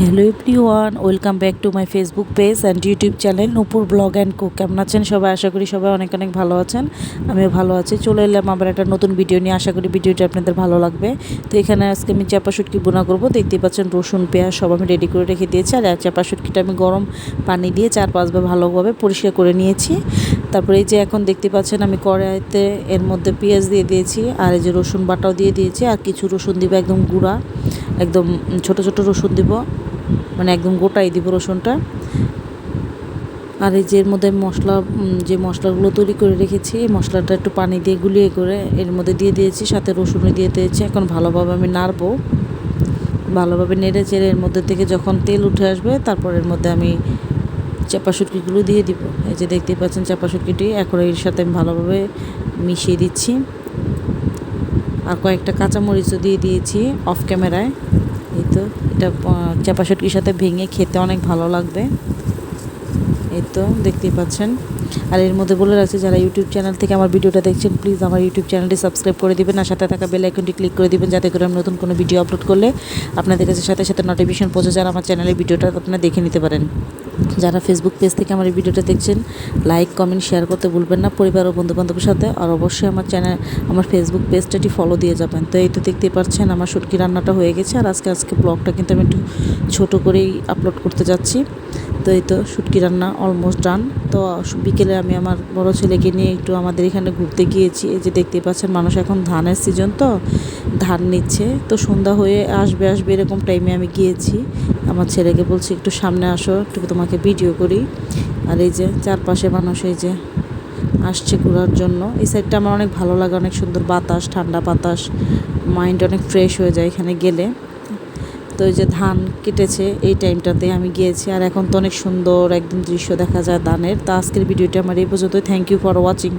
Hello everyone, welcome back to my Facebook page and YouTube channel Nupur blog and cook. কেমন আছেন সবাই? আশা করি সবাই অনেক অনেক ভালো আছেন। আমিও ভালো আছি। চলে এলাম আবার একটা নতুন ভিডিও নিয়ে। আশা করি ভিডিওটা আপনাদের ভালো লাগবে। তো এখানে আজকে আমি চাপা শুটকি বোনা করবো। দেখতেই পাচ্ছেন রসুন পেঁয়াজ সব আমি রেডি করে রেখে দিয়েছি। আর চাপা শুটকিটা আমি গরম পানি দিয়ে 4-5 বার ভালোভাবে পরিষ্কার করে নিয়েছি। তারপরে এই যে এখন দেখতে পাচ্ছেন আমি কড়াইতে এর মধ্যে পেঁয়াজ দিয়ে দিয়েছি, আর এই যে রসুন বাটাও দিয়ে দিয়েছি, আর কিছু রসুন দিব একদম গুঁড়া, একদম ছোট ছোট রসুন দিব, মানে একদম গোটাই দিব রসুনটা। আর এই যে এর মধ্যে মশলা, যে মশলাগুলো তৈরি করে রেখেছি, এই মশলাটা একটু পানি দিয়ে গুলিয়ে করে এর মধ্যে দিয়ে দিয়েছি, সাথে রসুনও দিয়ে দিয়েছি। এখন ভালোভাবে আমি নাড়বো, ভালোভাবে নেড়ে চেড়ে এর মধ্যে থেকে যখন তেল উঠে আসবে তারপর এর মধ্যে আমি চাপা শুটকিগুলো দিয়ে দিব। এই যে দেখতেই পাচ্ছেন চাপা শুটকিটি এখন এর সাথে আমি ভালোভাবে মিশিয়ে দিচ্ছি। আর কয়েকটা কাঁচামরিচও দিয়ে দিয়েছি অফ ক্যামেরায়। এই তো এটা চাপা শুটকির সাথে ভেঙে খেতে অনেক ভালো লাগবে। এই তো দেখতেই পাচ্ছেন। আর এর মধ্যে বলে রাখছি, যারা ইউটিউব চ্যানেল থেকে আমার ভিডিওটা দেখছেন প্লিজ আমার ইউটিউব চ্যানেলটি সাবস্ক্রাইব করে দিবেন, আর সাথে থাকা বেল আইকনটি ক্লিক করে দিবেন, যাতে করে আমি নতুন কোনো ভিডিও আপলোড করলে আপনাদের কাছে সাথে সাথে নোটিফিকেশন পৌঁছে যায়, আমার চ্যানেলের ভিডিওটা আপনারা দেখে নিতে পারেন। যারা ফেসবুক পেজ থেকে আমার এই ভিডিওটা দেখছেন লাইক কমেন্ট শেয়ার করতে ভুলবেন না পরিবার ও বন্ধুবান্ধবের সাথে। আর অবশ্যই আমার ফেসবুক পেজটাটি ফলো দিয়ে যাবেন। তো এই তো দেখতেই পাচ্ছেন আমার শুটকি রান্নাটা হয়ে গেছে। আর আজকে ব্লগটা কিন্তু আমি একটু ছোটো করেই আপলোড করতে যাচ্ছি। তো এই তো শুটকি রান্না অলমোস্ট ডান। তো বিকেলে আমি আমার বড় ছেলেকে নিয়ে একটু আমাদের এখানে ঘুরতে গিয়েছি। এই যে দেখতেই পাচ্ছেন মানুষ এখন ধানের সিজন, তো ধান নিচ্ছে। তো সন্ধ্যা হয়ে আসবে এরকম টাইমে আমি গিয়েছি। আমার ছেলেকে বলছি একটু সামনে আসো, একটু তোমাকে ভিডিও করি। আর এই যে চারপাশে মানুষ এই যে আসছে ঘোরার জন্য। এই সাইডটা আমার অনেক ভালো লাগে, অনেক সুন্দর বাতাস, ঠান্ডা বাতাস, মাইন্ড অনেক ফ্রেশ হয়ে যায় এখানে গেলে। তো এই যে ধান কেটেছে এই টাইমটাতে আমি গিয়েছি, আর এখন তো অনেক সুন্দর একদম দৃশ্য দেখা যায় ধানের। তো আজকের ভিডিওটা আমার এই পর্যন্তই। Thank you for watching.